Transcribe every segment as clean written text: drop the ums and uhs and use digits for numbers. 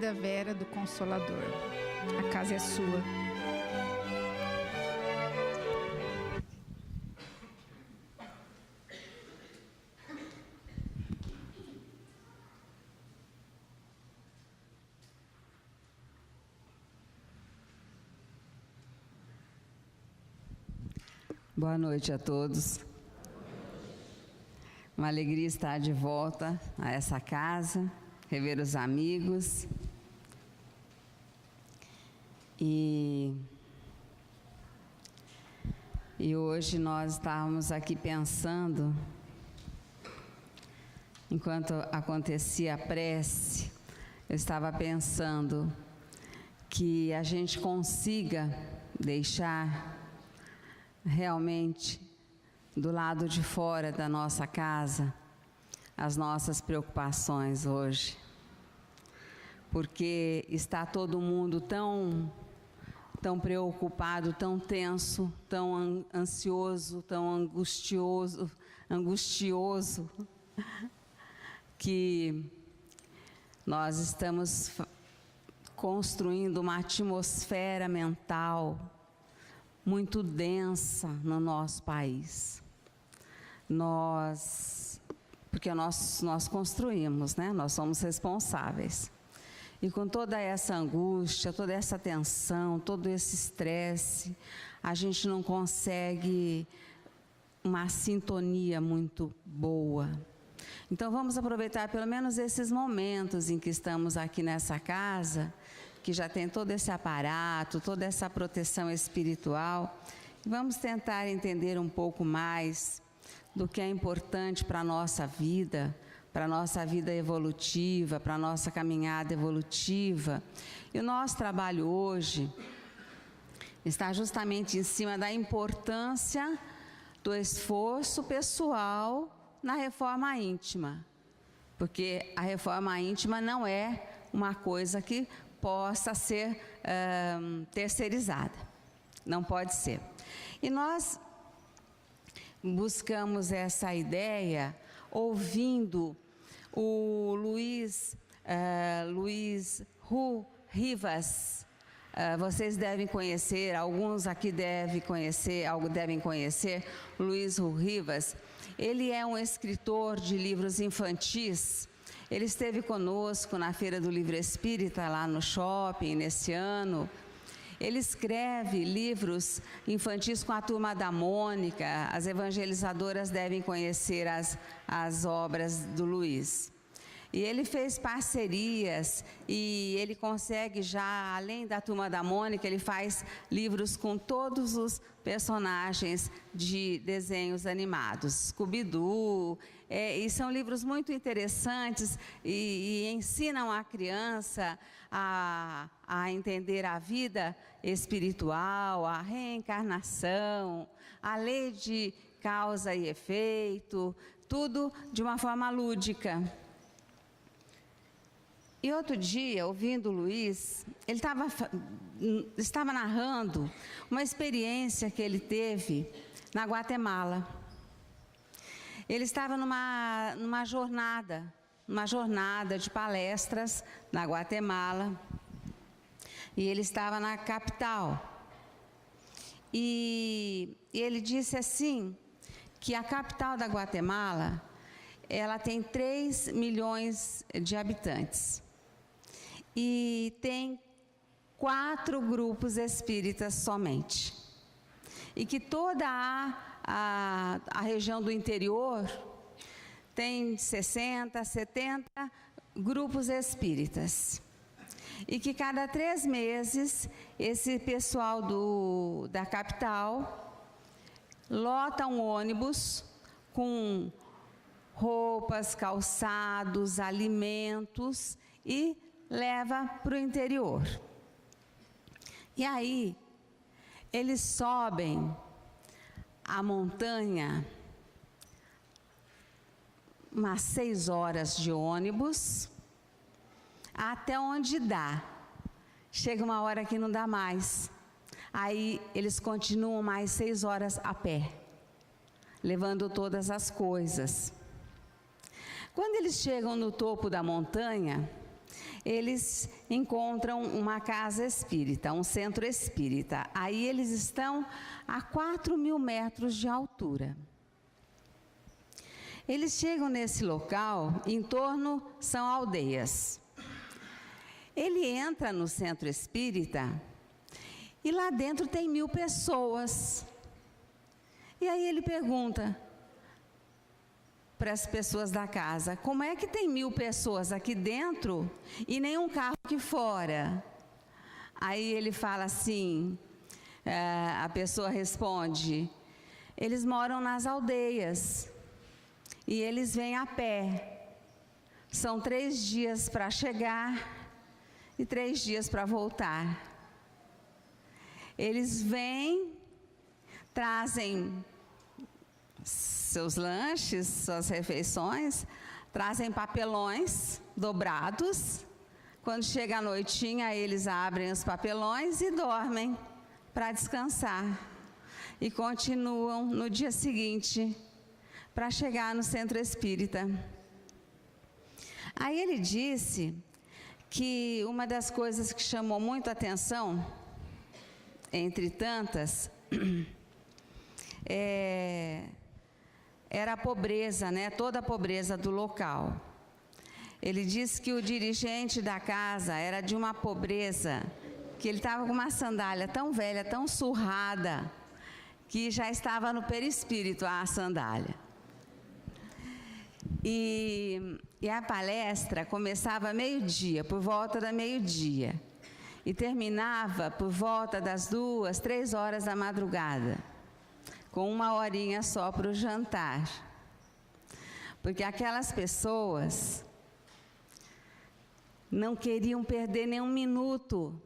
Cida Vera do Consolador. A casa é sua. Boa noite a todos. Uma alegria estar de volta a essa casa, rever os amigos. E hoje nós estávamos aqui pensando, enquanto acontecia a prece, eu estava pensando que a gente consiga deixar realmente do lado de fora da nossa casa as nossas preocupações hoje, porque está todo mundo tão preocupado, tão tenso, tão ansioso, tão angustioso, que nós estamos construindo uma atmosfera mental muito densa no nosso país. Porque nós construímos, né? Nós somos responsáveis. E com toda essa angústia, toda essa tensão, todo esse estresse, a gente não consegue uma sintonia muito boa. Então vamos aproveitar pelo menos esses momentos em que estamos aqui nessa casa, que já tem todo esse aparato, toda essa proteção espiritual, e vamos tentar entender um pouco mais do que é importante para a nossa vida evolutiva, para a nossa caminhada evolutiva. E o nosso trabalho hoje está justamente em cima da importância do esforço pessoal na reforma íntima, porque a reforma íntima não é uma coisa que possa ser terceirizada, não pode ser. E nós buscamos essa ideia ouvindo o Luiz Rivas. Vocês devem conhecer, alguns aqui devem conhecer Luiz Rivas. Ele é um escritor de livros infantis. Ele esteve conosco na Feira do Livro Espírita, lá no shopping, nesse ano. Ele escreve livros infantis com a Turma da Mônica. As evangelizadoras devem conhecer as obras do Luiz. E ele fez parcerias e ele consegue já, além da Turma da Mônica, ele faz livros com todos os personagens de desenhos animados. Scooby-Doo, e são livros muito interessantes e ensinam a criança a entender a vida espiritual, a reencarnação, a lei de causa e efeito, tudo de uma forma lúdica. E outro dia, ouvindo o Luiz, ele estava narrando uma experiência que ele teve na Guatemala. Ele estava numa jornada de palestras na Guatemala, e ele estava na capital. E ele disse assim, que a capital da Guatemala, ela tem 3 milhões de habitantes. E tem 4 grupos espíritas somente. E que toda a região do interior tem 60, 70 grupos espíritas. E que cada 3 meses, esse pessoal da capital lota um ônibus com roupas, calçados, alimentos e leva para o interior. E aí, eles sobem a montanha, umas 6 horas de ônibus, até onde dá. Chega uma hora que não dá mais. Aí, eles continuam mais 6 horas a pé, levando todas as coisas. Quando eles chegam no topo da montanha, eles encontram uma casa espírita, um centro espírita. Aí eles estão a 4.000 metros de altura. Eles chegam nesse local, em torno são aldeias. Ele entra no centro espírita e lá dentro tem 1.000 pessoas. E aí ele pergunta para as pessoas da casa: como é que tem 1.000 pessoas aqui dentro e nenhum carro aqui fora? Aí ele fala assim, a pessoa responde: eles moram nas aldeias e eles vêm a pé. São 3 dias para chegar e 3 dias para voltar. Eles vêm, trazem seus lanches, suas refeições, trazem papelões dobrados. Quando chega a noitinha, eles abrem os papelões e dormem para descansar. E continuam no dia seguinte para chegar no centro espírita. Aí ele disse que uma das coisas que chamou muito a atenção, entre tantas, era a pobreza, né? Toda a pobreza do local. Ele disse que o dirigente da casa era de uma pobreza, que ele estava com uma sandália tão velha, tão surrada, que já estava no perispírito a sandália. E a palestra começava meio-dia, por volta da meio-dia, e terminava por volta das 2, 3 horas da madrugada, com 1 horinha só para o jantar. Porque aquelas pessoas não queriam perder nenhum minuto,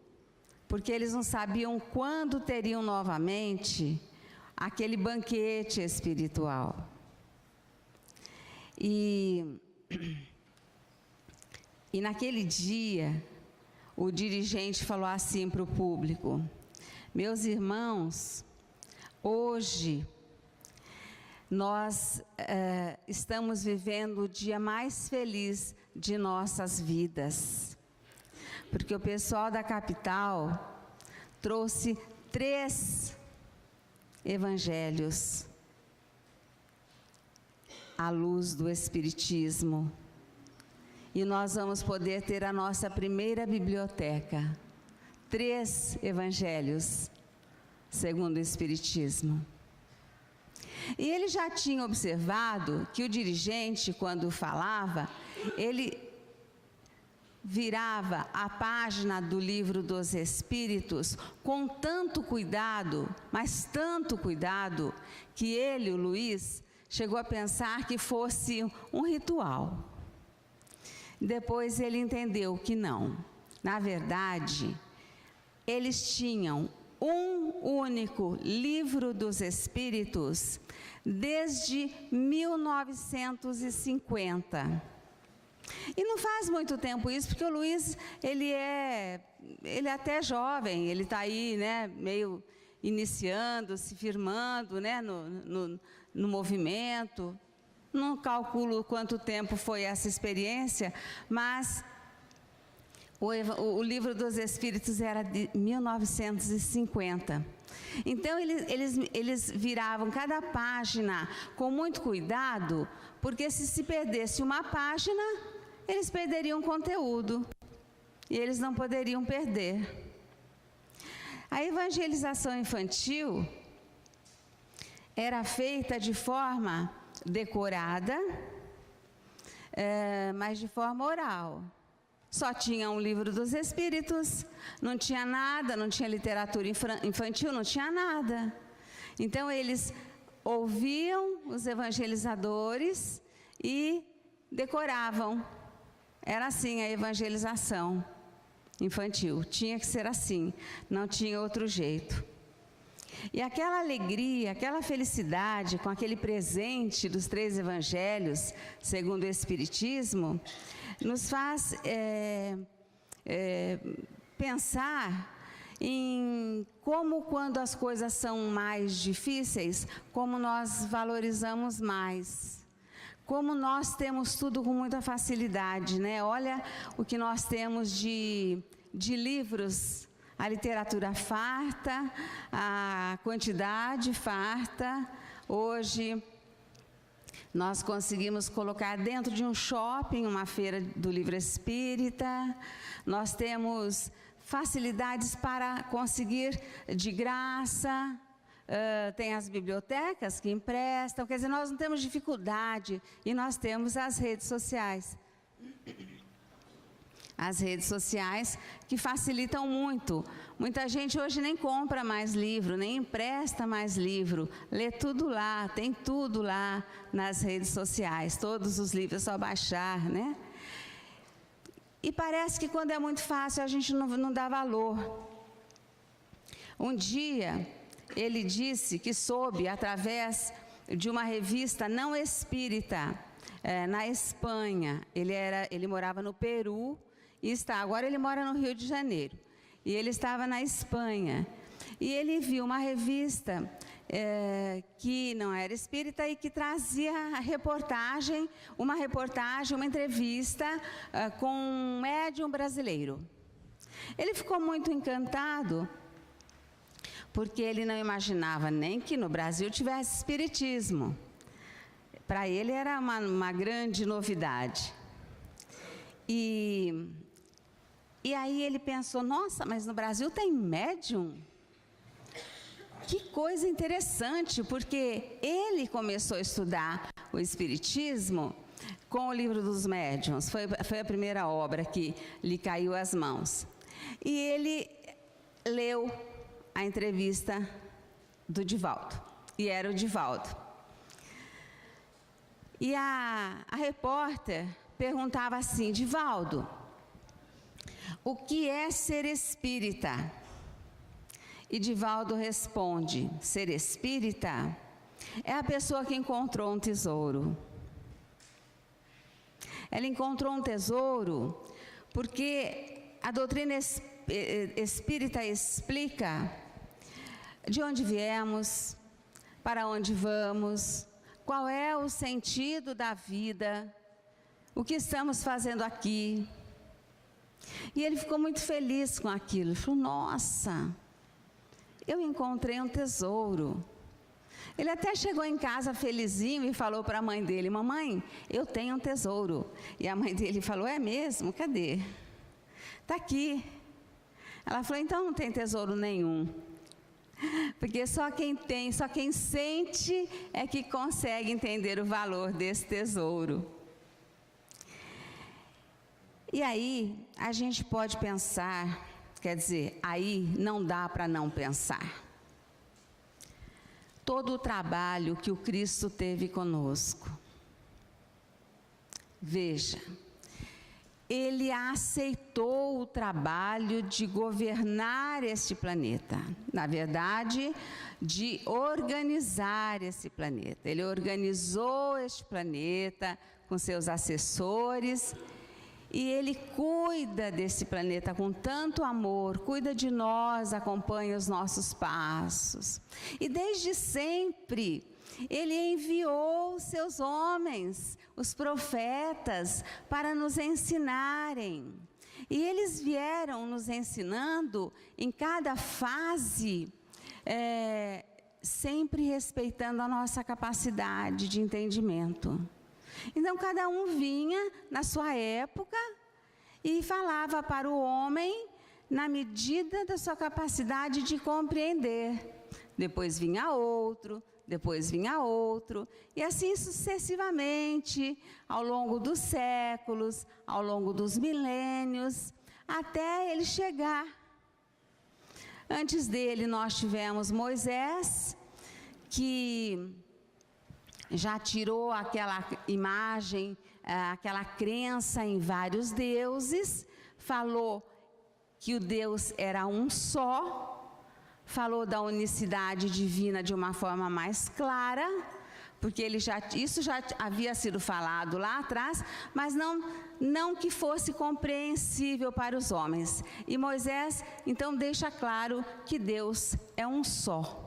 porque eles não sabiam quando teriam novamente aquele banquete espiritual. E naquele dia, o dirigente falou assim para o público: meus irmãos, hoje nós estamos vivendo o dia mais feliz de nossas vidas, porque o pessoal da capital trouxe 3 evangelhos à luz do Espiritismo. E nós vamos poder ter a nossa primeira biblioteca. 3 evangelhos, segundo o Espiritismo. E ele já tinha observado que o dirigente, quando falava, ele virava a página do Livro dos Espíritos com tanto cuidado, mas tanto cuidado, que ele, o Luiz, chegou a pensar que fosse um ritual. Depois ele entendeu que não. Na verdade, eles tinham um único Livro dos Espíritos desde 1950. E não faz muito tempo isso, porque o Luiz, ele é até jovem, ele está aí, né, meio iniciando, se firmando, né, no movimento. Não calculo quanto tempo foi essa experiência, mas o Livro dos Espíritos era de 1950. Então, eles viravam cada página com muito cuidado, porque se perdesse uma página, eles perderiam conteúdo, e eles não poderiam perder. A evangelização infantil era feita de forma decorada, mas de forma oral. Só tinha um Livro dos Espíritos, não tinha nada, não tinha literatura infantil, não tinha nada. Então, eles ouviam os evangelizadores e decoravam. Era assim a evangelização infantil, tinha que ser assim, não tinha outro jeito. E aquela alegria, aquela felicidade com aquele presente dos 3 evangelhos, segundo o Espiritismo, nos faz pensar em como, quando as coisas são mais difíceis, como nós valorizamos mais. como nós temos tudo com muita facilidade, né? Olha o que nós temos de livros, a literatura farta, a quantidade farta. Hoje nós conseguimos colocar dentro de um shopping uma feira do livro espírita, nós temos facilidades para conseguir de graça, tem as bibliotecas que emprestam, quer dizer, nós não temos dificuldade, e nós temos as redes sociais. As redes sociais que facilitam muito. Muita gente hoje nem compra mais livro, nem empresta mais livro. Lê tudo lá, tem tudo lá nas redes sociais. Todos os livros, é só baixar, né? E parece que quando é muito fácil a gente não dá valor. Um dia, ele disse que soube, através de uma revista não espírita, na Espanha. Ele morava no Peru, agora ele mora no Rio de Janeiro, e ele estava na Espanha, e ele viu uma revista que não era espírita e que trazia uma entrevista com um médium brasileiro. Ele ficou muito encantado, porque ele não imaginava nem que no Brasil tivesse espiritismo. Para ele era uma grande novidade. E aí ele pensou, nossa, mas no Brasil tem médium? Que coisa interessante, porque ele começou a estudar o espiritismo com o livro dos médiuns. Foi a primeira obra que lhe caiu às mãos. E ele leu a entrevista do Divaldo, e era o Divaldo. E a repórter perguntava assim, Divaldo, o que é ser espírita? E Divaldo responde, ser espírita é a pessoa que encontrou um tesouro. Ela encontrou um tesouro porque a doutrina espírita explica de onde viemos, para onde vamos, qual é o sentido da vida, o que estamos fazendo aqui. E ele ficou muito feliz com aquilo. Ele falou, nossa, eu encontrei um tesouro. Ele até chegou em casa felizinho e falou para a mãe dele, mamãe, eu tenho um tesouro. E a mãe dele falou, é mesmo? Cadê? Está aqui. Ela falou, então não tem tesouro nenhum. Porque só quem sente é que consegue entender o valor desse tesouro. E aí, a gente pode pensar, quer dizer, aí não dá para não pensar. Todo o trabalho que o Cristo teve conosco. Veja, ele aceitou o trabalho de governar este planeta. Na verdade, de organizar esse planeta. Ele organizou este planeta com seus assessores. E ele cuida desse planeta com tanto amor, cuida de nós, acompanha os nossos passos. E desde sempre, ele enviou seus homens, os profetas, para nos ensinarem. E eles vieram nos ensinando em cada fase, sempre respeitando a nossa capacidade de entendimento. Então, cada um vinha na sua época e falava para o homem na medida da sua capacidade de compreender. Depois vinha outro, e assim sucessivamente, ao longo dos séculos, ao longo dos milênios, até ele chegar. Antes dele, nós tivemos Moisés, que já tirou aquela imagem, aquela crença em vários deuses, falou que o Deus era um só, falou da unicidade divina de uma forma mais clara, porque isso já havia sido falado lá atrás, mas não que fosse compreensível para os homens. E Moisés, então, deixa claro que Deus é um só.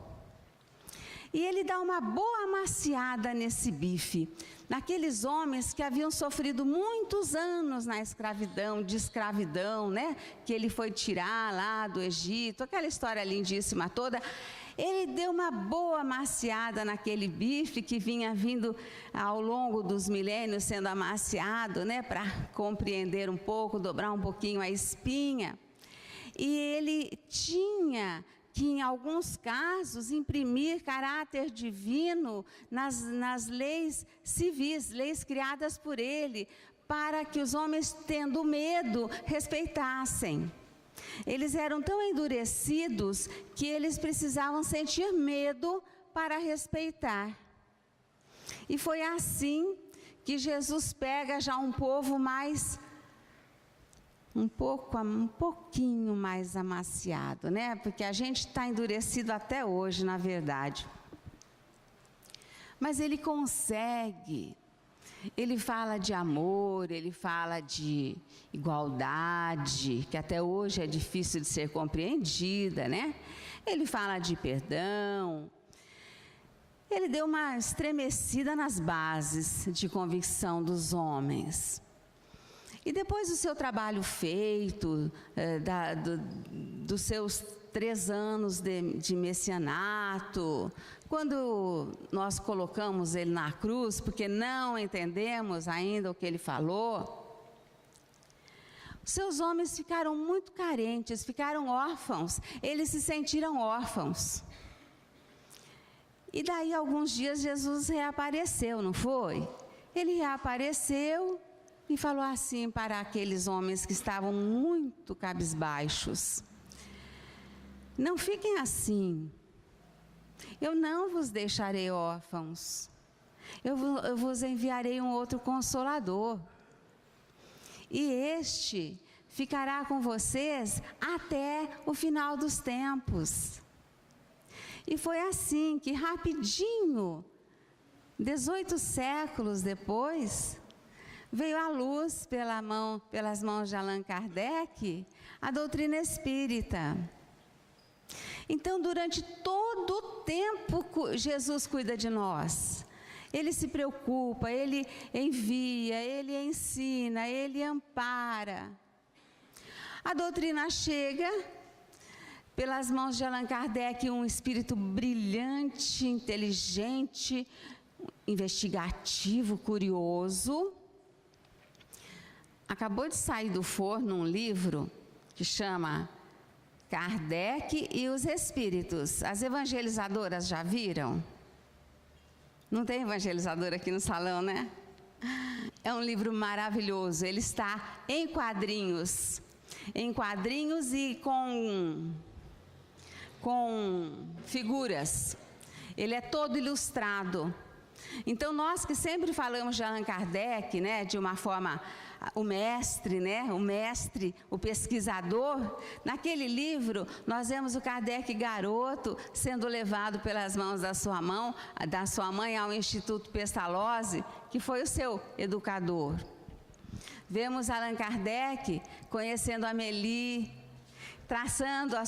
E ele dá uma boa amaciada nesse bife, naqueles homens que haviam sofrido muitos anos na escravidão, de escravidão, né? Que ele foi tirar lá do Egito, aquela história lindíssima toda. Ele deu uma boa amaciada naquele bife que vinha vindo ao longo dos milênios sendo amaciado, né? Para compreender um pouco, dobrar um pouquinho a espinha. E ele tinha que, em alguns casos, imprimir caráter divino nas leis civis, leis criadas por ele, para que os homens, tendo medo, respeitassem. Eles eram tão endurecidos que eles precisavam sentir medo para respeitar. E foi assim que Jesus pega já um povo mais um pouquinho mais amaciado, né? Porque a gente está endurecido até hoje, na verdade. Mas ele consegue. Ele fala de amor, ele fala de igualdade, que até hoje é difícil de ser compreendida, né? Ele fala de perdão. Ele deu uma estremecida nas bases de convicção dos homens. E depois do seu trabalho feito, dos seus 3 anos de messianato, quando nós colocamos ele na cruz, porque não entendemos ainda o que ele falou, seus homens ficaram muito carentes, ficaram órfãos, eles se sentiram órfãos. E daí, alguns dias, Jesus reapareceu, não foi? Ele reapareceu e falou assim para aqueles homens que estavam muito cabisbaixos: não fiquem assim, eu não vos deixarei órfãos, eu vos enviarei um outro Consolador, e este ficará com vocês até o final dos tempos. E foi assim que, rapidinho, 18 séculos depois, veio à luz pelas mãos de Allan Kardec a doutrina espírita. Então, durante todo o tempo, Jesus cuida de nós. Ele se preocupa, ele envia, ele ensina, ele ampara. A doutrina chega pelas mãos de Allan Kardec, um espírito brilhante, inteligente, investigativo, curioso. Acabou de sair do forno um livro que chama Kardec e os Espíritos. As evangelizadoras já viram? Não tem evangelizadora aqui no salão, né? É um livro maravilhoso. Ele está em quadrinhos e com figuras. Ele é todo ilustrado. Então, nós que sempre falamos de Allan Kardec, né, de uma forma, o mestre, né, o pesquisador, naquele livro nós vemos o Kardec garoto sendo levado pelas mãos da sua mãe ao Instituto Pestalozzi, que foi o seu educador. Vemos Allan Kardec conhecendo Amélie, traçando a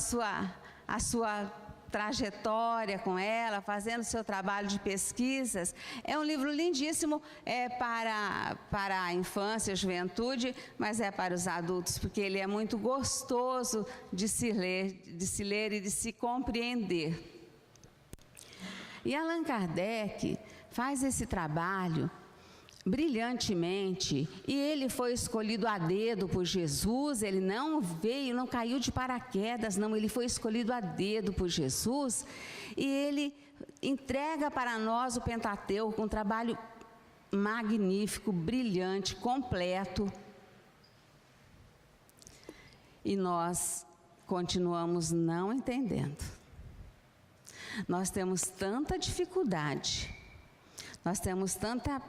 sua trajetória com ela, fazendo seu trabalho de pesquisas. É um livro lindíssimo, para a infância, a juventude, mas é para os adultos, porque ele é muito gostoso de se ler e de se compreender. E Allan Kardec faz esse trabalho brilhantemente, e ele foi escolhido a dedo por Jesus. Ele não caiu de paraquedas, não, ele foi escolhido a dedo por Jesus, e ele entrega para nós o Pentateuco, um trabalho magnífico, brilhante, completo, e nós continuamos não entendendo. Nós temos tanta dificuldade, nós temos tanta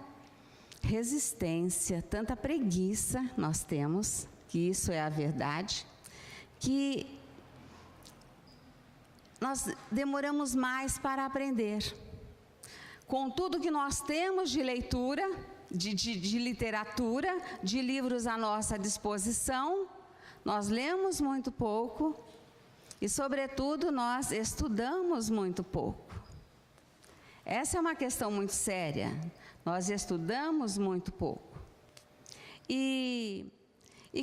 resistência, tanta preguiça nós temos, que isso é a verdade, que nós demoramos mais para aprender. Com tudo que nós temos de leitura, de literatura, de livros à nossa disposição, nós lemos muito pouco e, sobretudo, nós estudamos muito pouco. Essa é uma questão muito séria. Nós estudamos muito pouco. E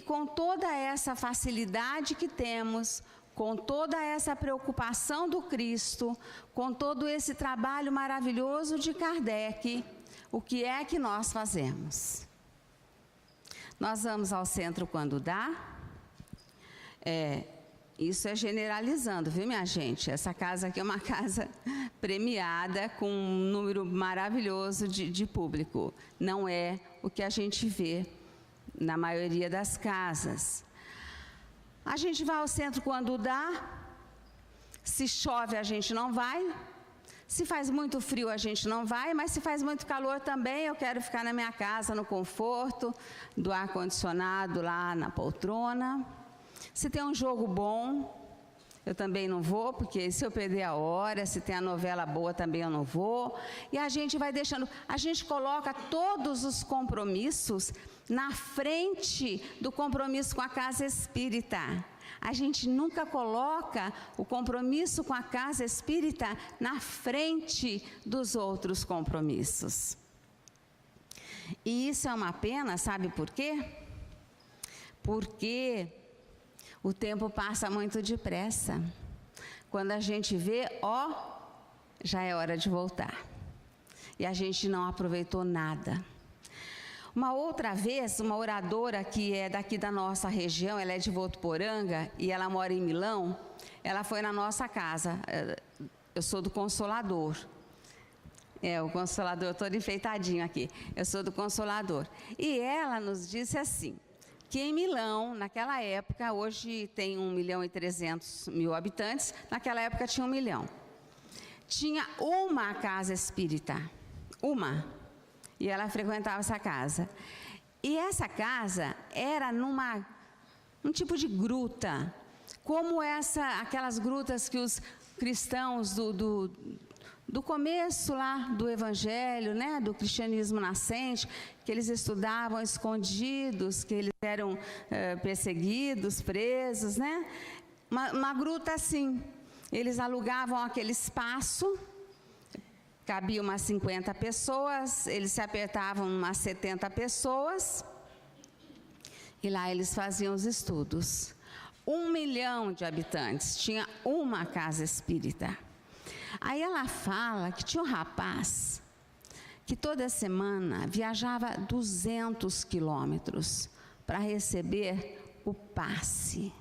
com toda essa facilidade que temos, com toda essa preocupação do Cristo, com todo esse trabalho maravilhoso de Kardec, o que é que nós fazemos? Nós vamos ao centro quando dá. Isso é generalizando, viu, minha gente? Essa casa aqui é uma casa premiada com um número maravilhoso de público. Não é o que a gente vê na maioria das casas. A gente vai ao centro quando dá. Se chove, a gente não vai. Se faz muito frio, a gente não vai, mas se faz muito calor também, eu quero ficar na minha casa, no conforto do ar-condicionado lá na poltrona. Se tem um jogo bom, eu também não vou, porque se eu perder a hora, se tem a novela boa também eu não vou. E a gente vai deixando, a gente coloca todos os compromissos na frente do compromisso com a casa espírita. A gente nunca coloca o compromisso com a casa espírita na frente dos outros compromissos. E isso é uma pena, sabe por quê? Porque o tempo passa muito depressa. Quando a gente vê, já é hora de voltar. E a gente não aproveitou nada. Uma outra vez, uma oradora que é daqui da nossa região, ela é de Votuporanga e ela mora em Milão, ela foi na nossa casa. Eu sou do Consolador. O Consolador todo enfeitadinho aqui. Eu sou do Consolador. E ela nos disse assim, que em Milão, naquela época, hoje tem 1.300.000 habitantes, naquela época tinha 1 milhão. Tinha uma casa espírita, uma. E ela frequentava essa casa. E essa casa era um tipo de gruta, como aquelas grutas que os cristãos do começo lá do Evangelho, né, do cristianismo nascente, que eles estudavam escondidos, que eles eram perseguidos, presos, né? Uma gruta assim. Eles alugavam aquele espaço. Cabia umas 50 pessoas, eles se apertavam umas 70 pessoas, e lá eles faziam os estudos. 1 milhão de habitantes, tinha uma casa espírita. Aí ela fala que tinha um rapaz que toda semana viajava 200 quilômetros para receber o passe.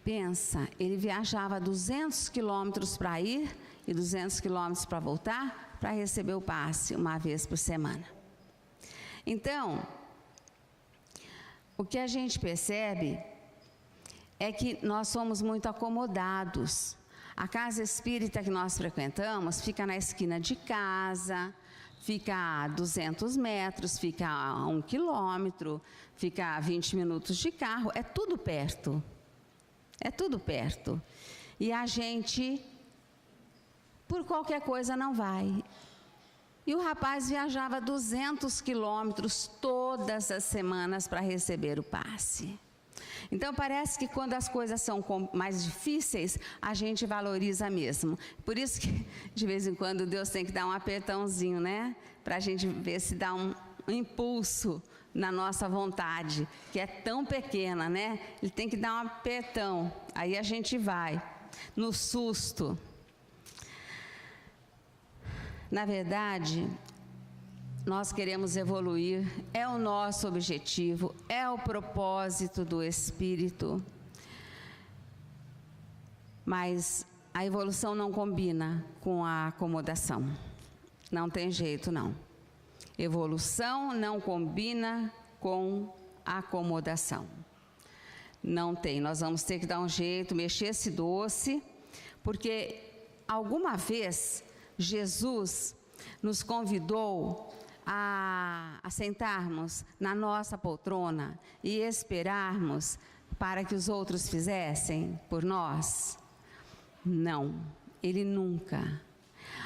Pensa, ele viajava 200 quilômetros para ir e 200 quilômetros para voltar, para receber o passe uma vez por semana. Então, o que a gente percebe é que nós somos muito acomodados. A casa espírita que nós frequentamos fica na esquina de casa, fica a 200 metros, fica a 1 quilômetro, fica a 20 minutos de carro, é tudo perto. É tudo perto. E a gente, por qualquer coisa, não vai. E o rapaz viajava 200 quilômetros todas as semanas para receber o passe. Então, parece que quando as coisas são mais difíceis, a gente valoriza mesmo. Por isso que, de vez em quando, Deus tem que dar um apertãozinho, né? Para a gente ver se dá um impulso na nossa vontade, que é tão pequena, né? Ele tem que dar um apertão, aí a gente vai, no susto. Na verdade, nós queremos evoluir, é o nosso objetivo, é o propósito do Espírito. Mas a evolução não combina com a acomodação. Não tem jeito, não. Evolução não combina com a acomodação. Não tem. Nós vamos ter que dar um jeito, mexer esse doce, porque alguma vez Jesus nos convidou a sentarmos na nossa poltrona e esperarmos para que os outros fizessem por nós? Não, Ele nunca.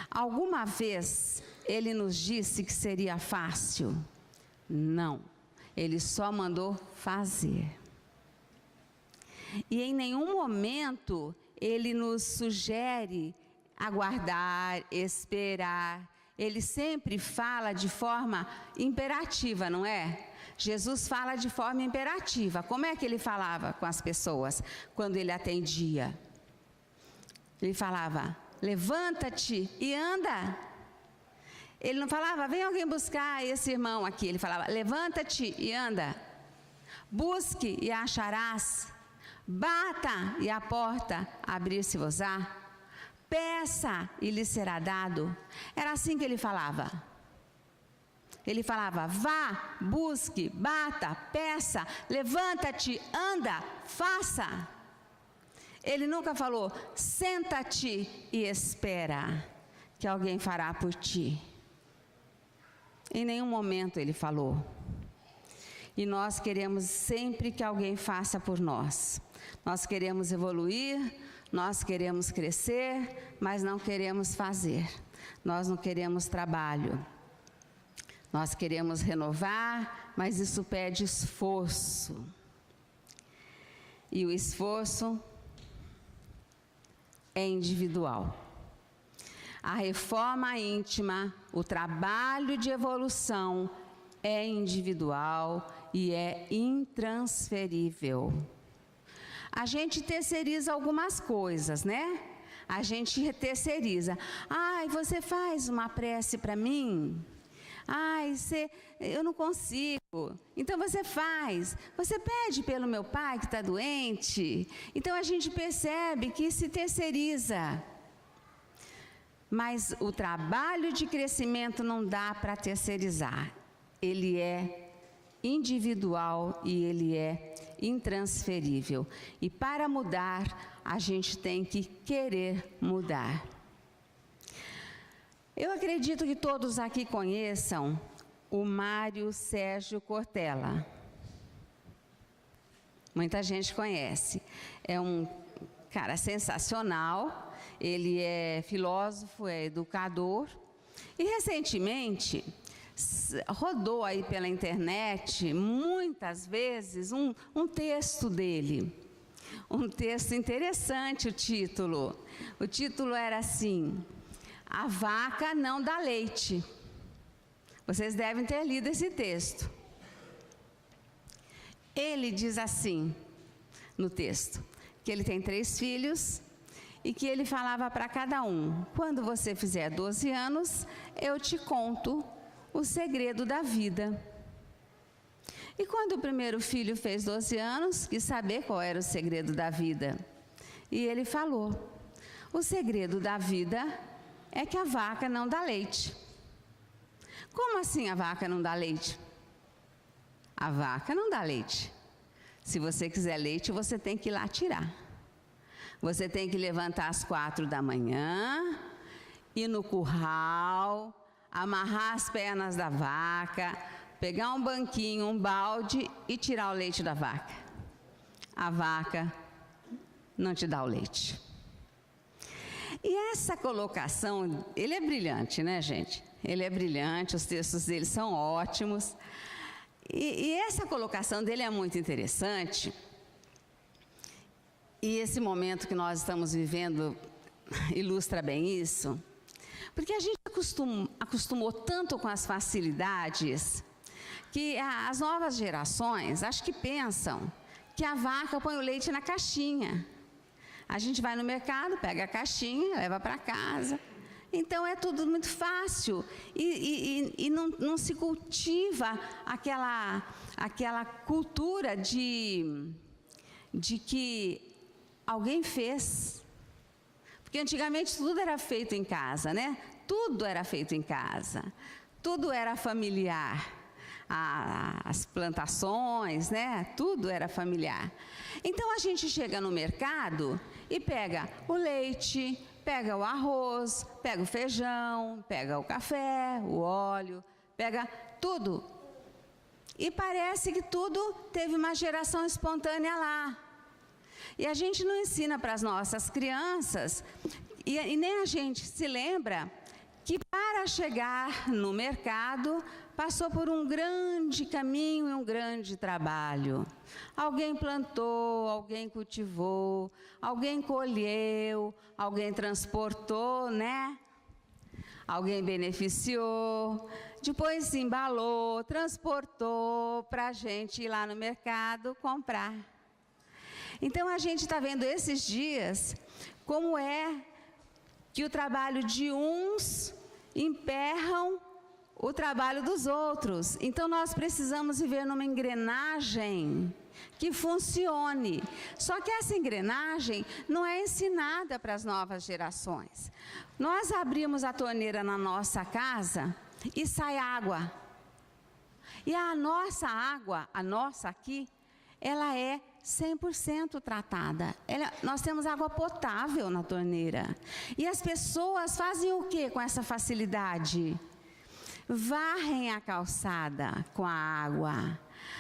Alguma vez Ele nos disse que seria fácil? Não, Ele só mandou fazer. E em nenhum momento Ele nos sugere aguardar, esperar. Ele sempre fala de forma imperativa, não é? Jesus fala de forma imperativa. Como é que ele falava com as pessoas quando ele atendia? Ele falava, levanta-te e anda. Ele não falava, vem alguém buscar esse irmão aqui. Ele falava, levanta-te e anda. Busque e acharás. Bata e a porta abrir-se-vos-á. Peça e lhe será dado. Era assim que ele falava. Ele falava, vá, busque, bata, peça, levanta-te, anda, faça. Ele nunca falou, senta-te e espera que alguém fará por ti. Em nenhum momento ele falou. E nós queremos sempre que alguém faça por nós. Nós queremos evoluir, nós queremos crescer, mas não queremos fazer. Nós não queremos trabalho. Nós queremos renovar, mas isso pede esforço. E o esforço é individual. A reforma íntima, o trabalho de evolução é individual e é intransferível. A gente terceiriza algumas coisas, né? A gente terceiriza. Ai, você faz uma prece para mim? Ai, eu não consigo. Então você faz. Você pede pelo meu pai que está doente. Então a gente percebe que se terceiriza. Mas o trabalho de crescimento não dá para terceirizar. Ele é individual e ele é intransferível. E para mudar, a gente tem que querer mudar. Eu acredito que todos aqui conheçam o Mário Sérgio Cortella. Muita gente conhece. É um cara sensacional. Ele é filósofo, é educador. E recentemente rodou aí pela internet muitas vezes um texto dele. Um texto interessante, o título. O título era assim: A vaca não dá leite. Vocês devem ter lido esse texto. Ele diz assim no texto, que ele tem 3 filhos e que ele falava para cada um: quando você fizer 12 anos, eu te conto o segredo da vida. E quando o primeiro filho fez 12 anos, quis saber qual era o segredo da vida. E ele falou: o segredo da vida é que a vaca não dá leite. Como assim a vaca não dá leite? A vaca não dá leite. Se você quiser leite, você tem que ir lá tirar. Você tem que levantar às 4 da manhã, ir no curral, amarrar as pernas da vaca, pegar um banquinho, um balde e tirar o leite da vaca. A vaca não te dá o leite. E essa colocação, ele é brilhante, né, gente? Ele é brilhante, os textos dele são ótimos. E essa colocação dele é muito interessante. E esse momento que nós estamos vivendo ilustra bem isso. Porque a gente acostumou tanto com as facilidades que as novas gerações, acho que pensam que a vaca põe o leite na caixinha. A gente vai no mercado, pega a caixinha, leva para casa. Então é tudo muito fácil e não se cultiva aquela cultura de que alguém fez. Porque antigamente tudo era feito em casa, né? Tudo era feito em casa. Tudo era familiar. As plantações, né? Tudo era familiar. Então a gente chega no mercado e pega o leite, pega o arroz, pega o feijão, pega o café, o óleo, pega tudo. E parece que tudo teve uma geração espontânea lá. E a gente não ensina para as nossas crianças, e nem a gente se lembra que para para chegar no mercado, passou por um grande caminho e um grande trabalho. Alguém plantou, alguém cultivou, alguém colheu, alguém transportou, né? Alguém beneficiou, depois embalou, transportou para a gente ir lá no mercado comprar. Então, a gente está vendo esses dias como é que o trabalho de uns emperram o trabalho dos outros. Então, nós precisamos viver numa engrenagem que funcione. Só que essa engrenagem não é ensinada para as novas gerações. Nós abrimos a torneira na nossa casa e sai água. E a nossa água, a nossa aqui, ela é 100% tratada. Nós temos água potável na torneira. E as pessoas fazem o que com essa facilidade? Varrem a calçada com a água.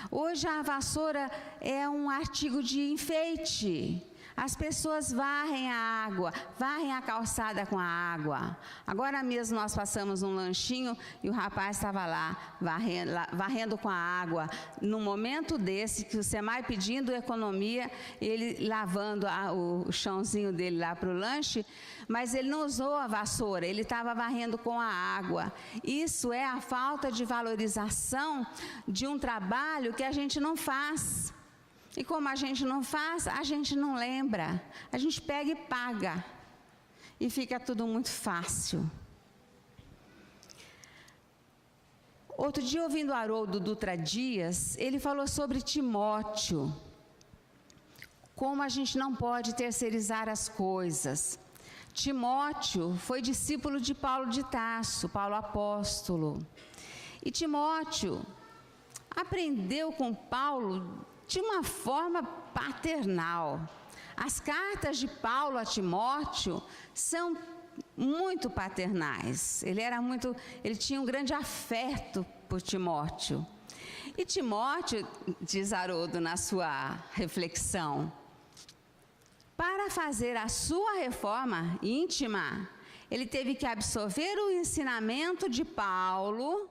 Hoje a vassoura é um artigo de enfeite. As pessoas varrem a água, varrem a calçada com a água. Agora mesmo nós passamos um lanchinho e o rapaz estava lá varrendo com a água. Num momento desse, que o SEMAI pedindo economia, ele lavando o chãozinho dele lá para o lanche, mas ele não usou a vassoura, ele estava varrendo com a água. Isso é a falta de valorização de um trabalho que a gente não faz. E como a gente não faz, a gente não lembra. A gente pega e paga. E fica tudo muito fácil. Outro dia, ouvindo o Haroldo Dutra Dias, ele falou sobre Timóteo. Como a gente não pode terceirizar as coisas. Timóteo foi discípulo de Paulo de Tarso, Paulo apóstolo. E Timóteo aprendeu com Paulo de uma forma paternal. As cartas de Paulo a Timóteo são muito paternais. Ele tinha um grande afeto por Timóteo. E Timóteo, diz Haroldo na sua reflexão, para fazer a sua reforma íntima, ele teve que absorver o ensinamento de Paulo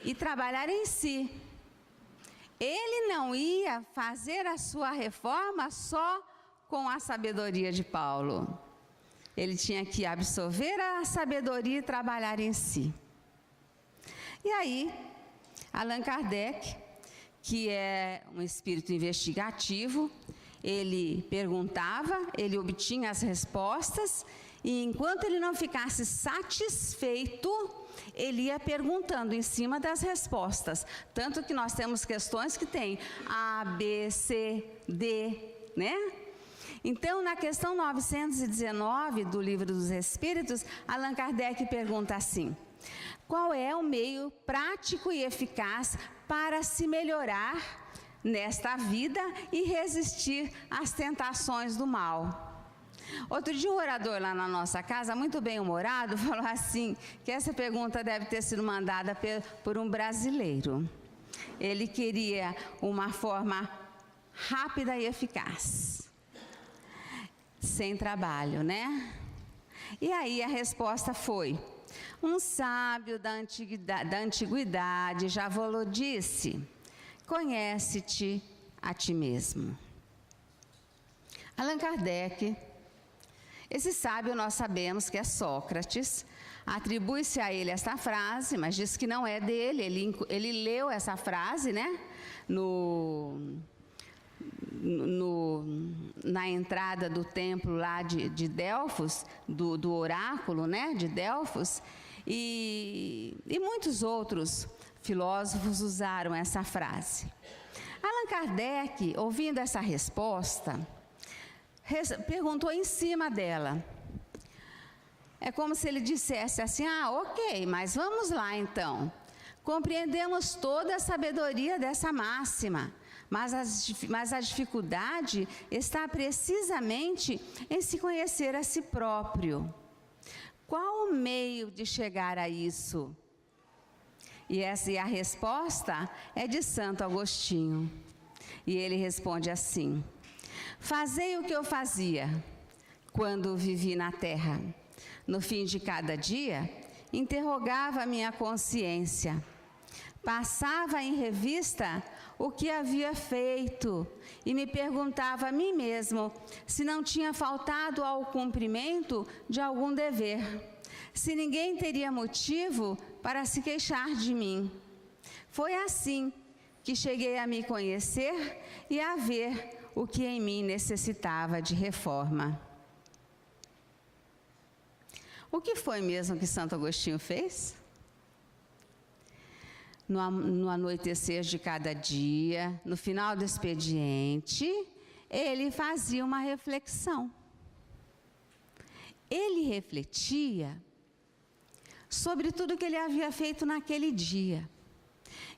e trabalhar em si. Ele não ia fazer a sua reforma só com a sabedoria de Paulo. Ele tinha que absorver a sabedoria e trabalhar em si. E aí, Allan Kardec, que é um espírito investigativo, ele perguntava, ele obtinha as respostas, e enquanto ele não ficasse satisfeito, ele ia perguntando em cima das respostas. Tanto que nós temos questões que tem A, B, C, D, né? Então, na questão 919 do Livro dos Espíritos, Allan Kardec pergunta assim: qual é o meio prático e eficaz para se melhorar nesta vida e resistir às tentações do mal? Outro dia um orador lá na nossa casa, muito bem-humorado, falou assim, que essa pergunta deve ter sido mandada por um brasileiro. Ele queria uma forma rápida e eficaz, sem trabalho, né? E aí a resposta foi: um sábio da antiguidade já vos disse, conhece-te a ti mesmo. Allan Kardec, esse sábio nós sabemos que é Sócrates, atribui-se a ele esta frase, mas diz que não é dele, ele leu essa frase, né, na entrada do templo lá de Delfos, do oráculo, né, de Delfos, e muitos outros filósofos usaram essa frase. Allan Kardec, ouvindo essa resposta, perguntou em cima dela. É como se ele dissesse assim: ok, mas vamos lá então. Compreendemos toda a sabedoria dessa máxima, mas a dificuldade está precisamente em se conhecer a si próprio. Qual o meio de chegar a isso? E a resposta é de Santo Agostinho. E ele responde assim: fazei o que eu fazia quando vivi na terra. No fim de cada dia, interrogava a minha consciência. Passava em revista o que havia feito e me perguntava a mim mesmo se não tinha faltado ao cumprimento de algum dever, se ninguém teria motivo para se queixar de mim. Foi assim que cheguei a me conhecer e a ver o que em mim necessitava de reforma. O que foi mesmo que Santo Agostinho fez? No anoitecer de cada dia, no final do expediente, ele fazia uma reflexão. Ele refletia sobre tudo que ele havia feito naquele dia.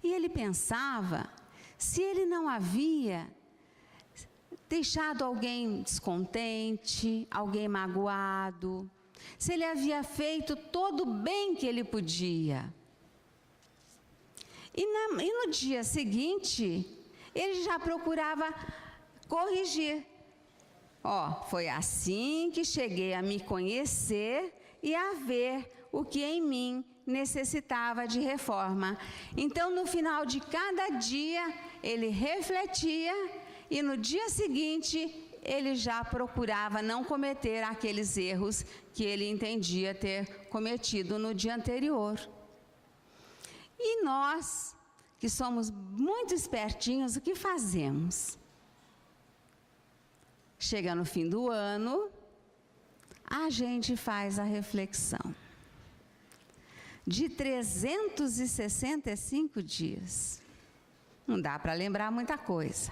E ele pensava se ele não havia deixado alguém descontente, alguém magoado, se ele havia feito todo o bem que ele podia. E no dia seguinte, ele já procurava corrigir. Foi assim que cheguei a me conhecer e a ver o que em mim necessitava de reforma. Então, no final de cada dia, ele refletia e no dia seguinte, ele já procurava não cometer aqueles erros que ele entendia ter cometido no dia anterior. E nós, que somos muito espertinhos, o que fazemos? Chega no fim do ano, a gente faz a reflexão. De 365 dias. Não dá para lembrar muita coisa.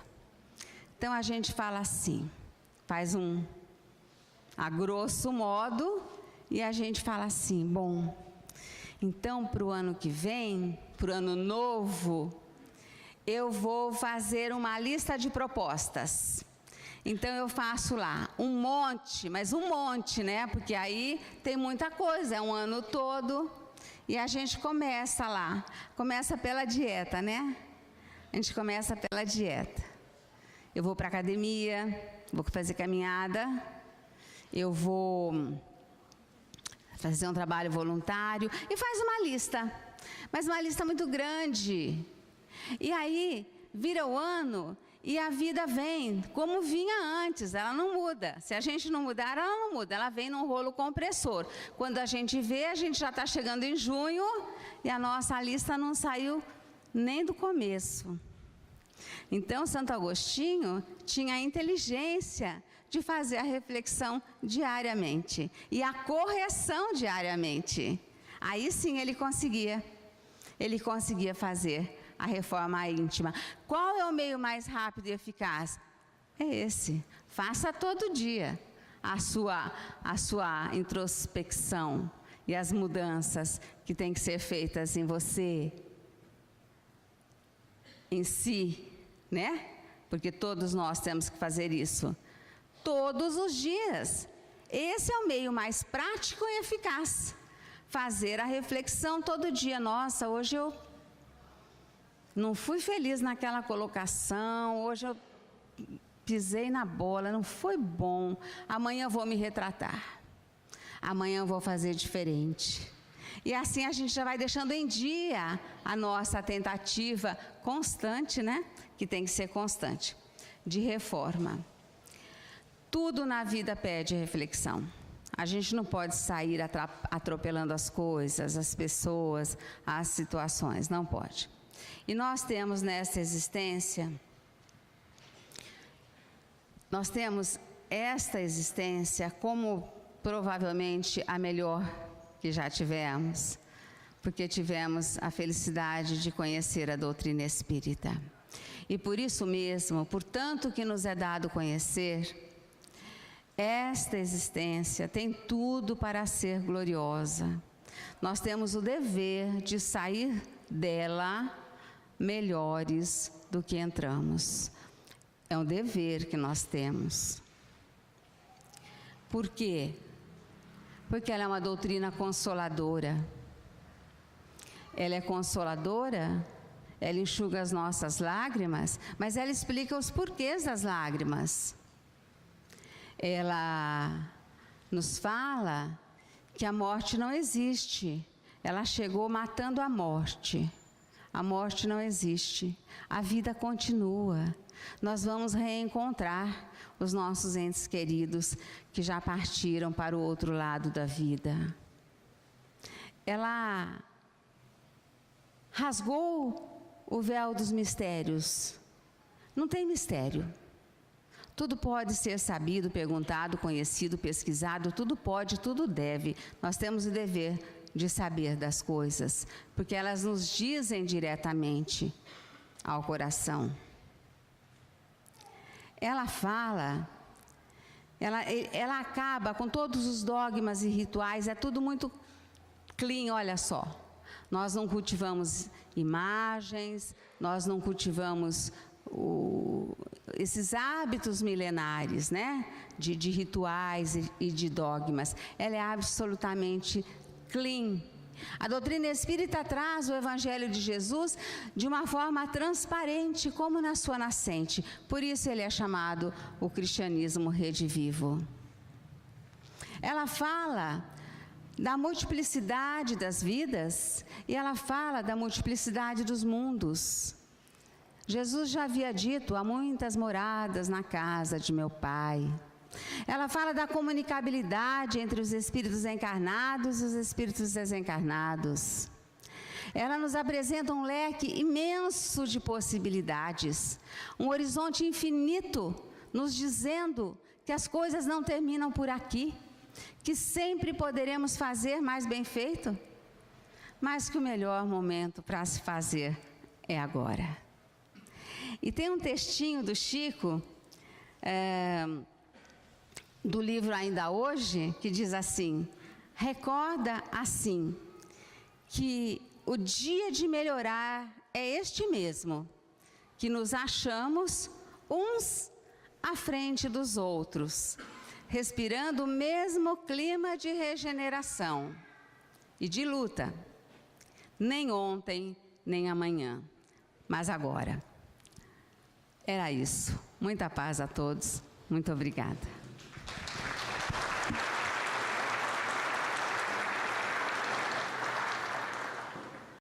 Então a gente fala assim, faz a grosso modo, e a gente fala assim, bom, então para o ano que vem, para o ano novo, eu vou fazer uma lista de propostas. Então eu faço lá um monte, mas um monte, né? Porque aí tem muita coisa, é um ano todo. E a gente começa lá, começa pela dieta, né? A gente começa pela dieta. Eu vou para a academia, vou fazer caminhada, eu vou fazer um trabalho voluntário e faz uma lista, mas uma lista muito grande. E aí vira o ano e a vida vem como vinha antes, ela não muda. Se a gente não mudar, ela não muda, ela vem num rolo compressor. Quando a gente vê, a gente já está chegando em junho e a nossa lista não saiu nem do começo. Então, Santo Agostinho tinha a inteligência de fazer a reflexão diariamente e a correção diariamente. Aí sim ele conseguia fazer a reforma íntima. Qual é o meio mais rápido e eficaz? É esse. Faça todo dia a sua introspecção e as mudanças que têm que ser feitas em você, em si, né? Porque todos nós temos que fazer isso. Todos os dias. Esse é o meio mais prático e eficaz. Fazer a reflexão todo dia. Nossa, hoje eu não fui feliz naquela colocação, hoje eu pisei na bola, não foi bom. Amanhã eu vou me retratar. Amanhã eu vou fazer diferente. E assim a gente já vai deixando em dia a nossa tentativa constante, né? Que tem que ser constante, de reforma. Tudo na vida pede reflexão. A gente não pode sair atropelando as coisas, as pessoas, as situações, não pode. E nós temos nessa existência, nós temos esta existência como provavelmente a melhor que já tivemos, porque tivemos a felicidade de conhecer a doutrina espírita. E por isso mesmo, por tanto que nos é dado conhecer, esta existência tem tudo para ser gloriosa. Nós temos o dever de sair dela melhores do que entramos. É um dever que nós temos. Por quê? Porque ela é uma doutrina consoladora. Ela é consoladora, ela enxuga as nossas lágrimas, mas ela explica os porquês das lágrimas. Ela nos fala que a morte não existe. ela chegou matando a morte. A morte não existe, a vida continua. Nós vamos reencontrar os nossos entes queridos que já partiram para o outro lado da vida. Ela rasgou o véu dos mistérios. Não tem mistério. Tudo pode ser sabido, perguntado, conhecido, pesquisado, tudo pode, tudo deve. Nós temos o dever de saber das coisas, porque elas nos dizem diretamente ao coração. Ela fala, ela acaba com todos os dogmas e rituais, é tudo muito clean, olha só. Nós não cultivamos imagens, nós não cultivamos esses hábitos milenares, né? De rituais e de dogmas. Ela é absolutamente clean. A doutrina espírita traz o Evangelho de Jesus de uma forma transparente, como na sua nascente. Por isso ele é chamado o cristianismo redivivo. Ela fala da multiplicidade das vidas e ela fala da multiplicidade dos mundos. Jesus já havia dito: há muitas moradas na casa de meu Pai. Ela fala da comunicabilidade entre os espíritos encarnados e os espíritos desencarnados. Ela nos apresenta um leque imenso de possibilidades, um horizonte infinito, nos dizendo que as coisas não terminam por aqui, que sempre poderemos fazer mais bem feito, mas que o melhor momento para se fazer é agora. E tem um textinho do Chico, do livro Ainda Hoje, que diz assim: recorda assim, que o dia de melhorar é este mesmo, que nos achamos uns à frente dos outros, respirando o mesmo clima de regeneração e de luta, nem ontem, nem amanhã, mas agora. Era isso. Muita paz a todos. Muito obrigada.